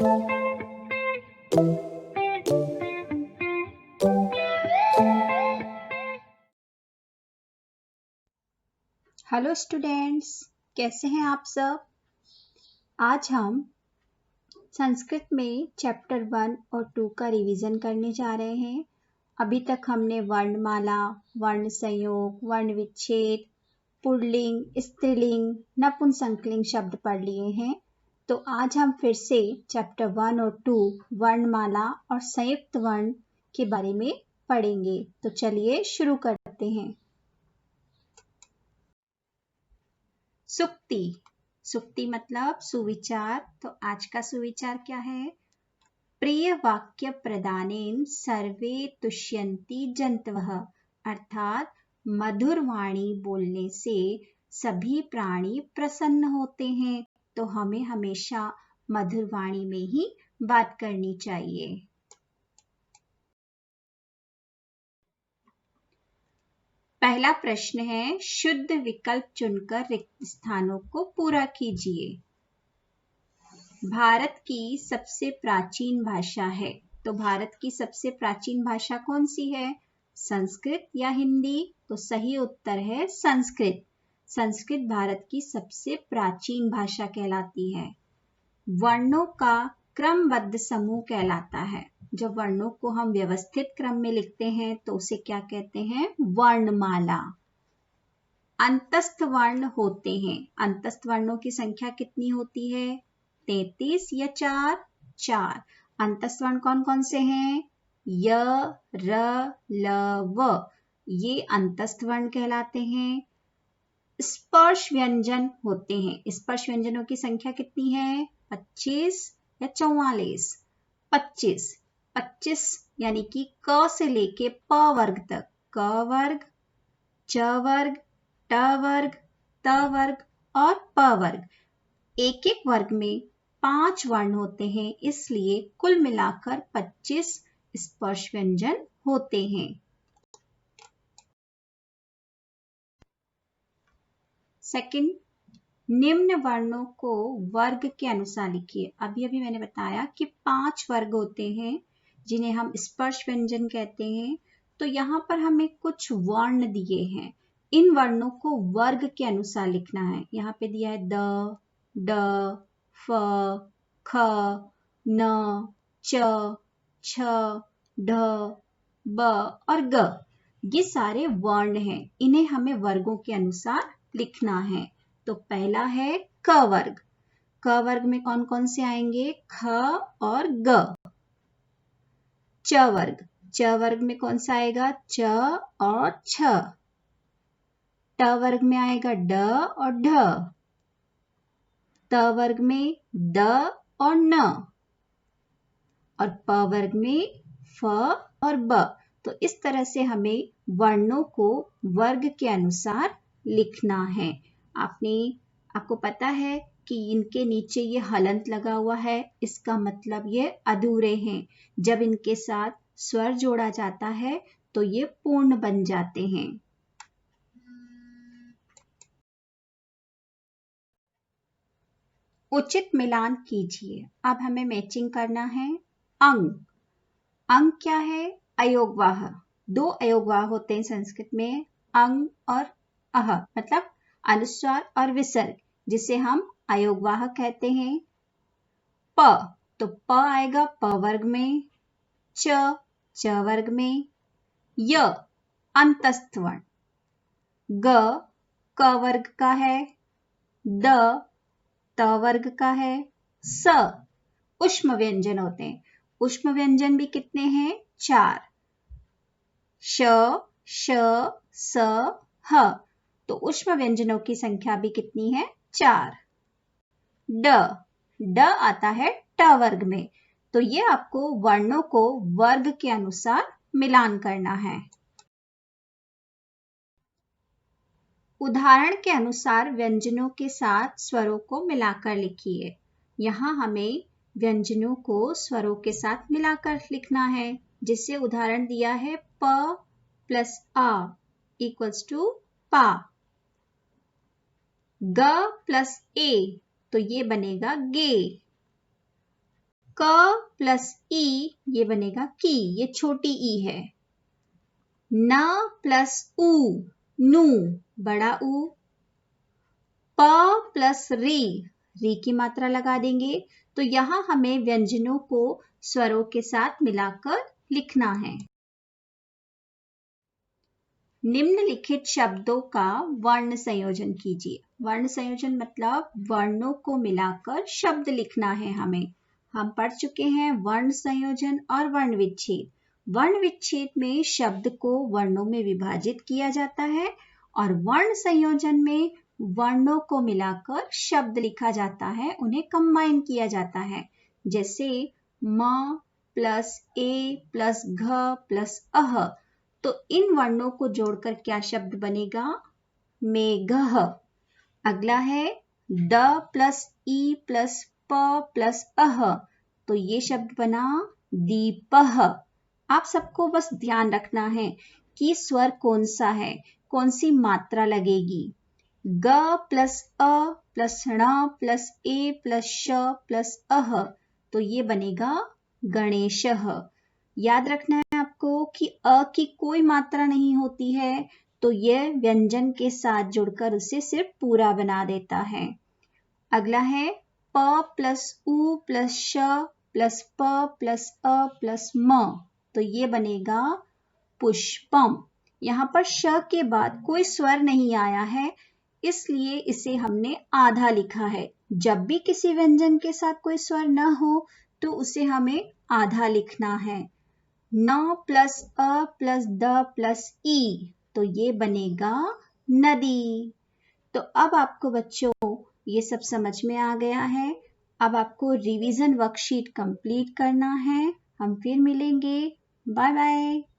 Hello students, कैसे हैं आप सब। आज हम संस्कृत में चैप्टर 1 और 2 का रिवीजन करने जा रहे हैं। अभी तक हमने वर्णमाला, वर्ण संयोग, वर्ण विच्छेद, पुल्लिंग, स्त्रीलिंग, नपुंसकलिंग शब्द पढ़ लिए हैं। तो आज हम फिर से चैप्टर 1 और 2 वर्णमाला और संयुक्त वर्ण के बारे में पढ़ेंगे। तो चलिए शुरू करते हैं। सुक्ति। सुक्ति मतलब सुविचार। तो आज का सुविचार क्या है? प्रिय वाक्य प्रदानेन सर्वे तुष्यन्ति जन्तवः, अर्थात मधुर वाणी बोलने से सभी प्राणी प्रसन्न होते हैं। तो हमें हमेशा मधुर वाणी में ही बात करनी चाहिए। पहला प्रश्न है, शुद्ध विकल्प चुनकर रिक्त स्थानों को पूरा कीजिए। भारत की सबसे प्राचीन भाषा है। तो भारत की सबसे प्राचीन भाषा कौन सी है? संस्कृत या हिंदी? तो सही उत्तर है संस्कृत। संस्कृत भारत की सबसे प्राचीन भाषा कहलाती है। वर्णों का क्रमबद्ध समूह कहलाता है। जब वर्णों को हम व्यवस्थित क्रम में लिखते हैं तो उसे क्या कहते हैं? वर्णमाला। अंतस्थ वर्ण होते हैं। अंतस्थ वर्णों की संख्या कितनी होती है? 33 या 4? 4। अंतस्थ वर्ण कौन कौन से हैं? य, र, ल, व। ये अंतस्थ वर्ण कहलाते हैं। स्पर्श व्यंजन होते हैं। स्पर्श व्यंजनों की संख्या कितनी है? 25 या 44? 25। 25 यानी कि क से लेके प वर्ग तक। क वर्ग, च वर्ग, ट वर्ग, त वर्ग और प वर्ग। एक एक वर्ग में 5 वर्ण होते हैं, इसलिए कुल मिलाकर 25 स्पर्श व्यंजन होते हैं। सेकंड, निम्न वर्णों को वर्ग के अनुसार लिखिए। अभी अभी मैंने बताया कि 5 वर्ग होते हैं जिन्हें हम स्पर्श व्यंजन कहते हैं। तो यहाँ पर हमें कुछ वर्ण दिए हैं। इन वर्णों को वर्ग के अनुसार लिखना है। यहाँ पे दिया है द, ड, फ, ख, न, च, छ, ढ, ब और ग। ये सारे वर्ण हैं। इन्हें हमें वर्गों के अनुसार लिखना है। तो पहला है क वर्ग। क वर्ग में कौन कौन से आएंगे? ख और ग। च वर्ग। च वर्ग में कौन सा आएगा? च और छ। ट वर्ग में आएगा ड और ढ। त वर्ग में द और न। और प वर्ग में फ और ब। तो इस तरह से हमें वर्णों को वर्ग के अनुसार लिखना है। आपको पता है कि इनके नीचे ये हलंत लगा हुआ है, इसका मतलब ये अधूरे हैं। जब इनके साथ स्वर जोड़ा जाता है तो ये पूर्ण बन जाते हैं। उचित मिलान कीजिए। अब हमें मैचिंग करना है। अंग। अंग क्या है? अयोगवाह। 2 अयोगवाह होते हैं संस्कृत में, अंग और अह, मतलब अनुस्वार और विसर्ग, जिसे हम अयोगवाह कहते हैं। प, तो प आएगा प वर्ग में, च वर्ग में, य अंतस्थ वर्ण, ग क वर्ग का है, द त वर्ग का है, स ऊष्म व्यंजन होते हैं। ऊष्म व्यंजन भी कितने हैं? 4। श, श, स, ह। तो ऊष्म व्यंजनों की संख्या भी कितनी है? 4। ड आता है ट वर्ग में। तो ये आपको वर्णों को वर्ग के अनुसार मिलान करना है। उदाहरण के अनुसार व्यंजनों के साथ स्वरों को मिलाकर लिखिए। यहाँ हमें व्यंजनों को स्वरों के साथ मिलाकर लिखना है। जिससे उदाहरण दिया है प प्लस आ इक्वल्स टू पा। ग प्लस ए, तो ये बनेगा गे। क प्लस ई ये बनेगा की, ये छोटी ई है। न प्लस उ नू, बड़ा ऊ। प प्लस री की मात्रा लगा देंगे। तो यहां हमें व्यंजनों को स्वरों के साथ मिलाकर लिखना है। निम्नलिखित शब्दों का वर्ण संयोजन कीजिए। वर्ण संयोजन मतलब वर्णों को मिलाकर शब्द लिखना है हमें। हम पढ़ चुके हैं वर्ण संयोजन और वर्ण विच्छेद। वर्ण विच्छेद में शब्द को वर्णों में विभाजित किया जाता है और वर्ण संयोजन में वर्णों को मिलाकर शब्द लिखा जाता है, उन्हें कंबाइन किया जाता है। जैसे म प्लस ए प्लस घ प्लस अह, तो इन वर्णों को जोड़कर क्या शब्द बनेगा? मेघः। अगला है द प्लस ई प्लस प प्लस अह, तो ये शब्द बना दीपः। आप सबको बस ध्यान रखना है कि स्वर कौन सा है, कौन सी मात्रा लगेगी। ग प्लस अ प्लस ण प्लस ए प्लस श प्लस अह, तो ये बनेगा गणेशः। याद रखना है आपको कि अ की कोई मात्रा नहीं होती है, तो यह व्यंजन के साथ जुड़कर उसे सिर्फ पूरा बना देता है। अगला है प प्लस उ प्लस श प्लस प प्लस अ प्लस म, तो ये बनेगा पुष्पम। यहाँ पर श के बाद कोई स्वर नहीं आया है, इसलिए इसे हमने आधा लिखा है। जब भी किसी व्यंजन के साथ कोई स्वर न हो तो उसे हमें आधा लिखना है। न प्लस अ प्लस द प्लस ई, तो ये बनेगा नदी। तो अब आपको बच्चों ये सब समझ में आ गया है। अब आपको रिवीजन वर्कशीट कंप्लीट करना है। हम फिर मिलेंगे। Bye bye.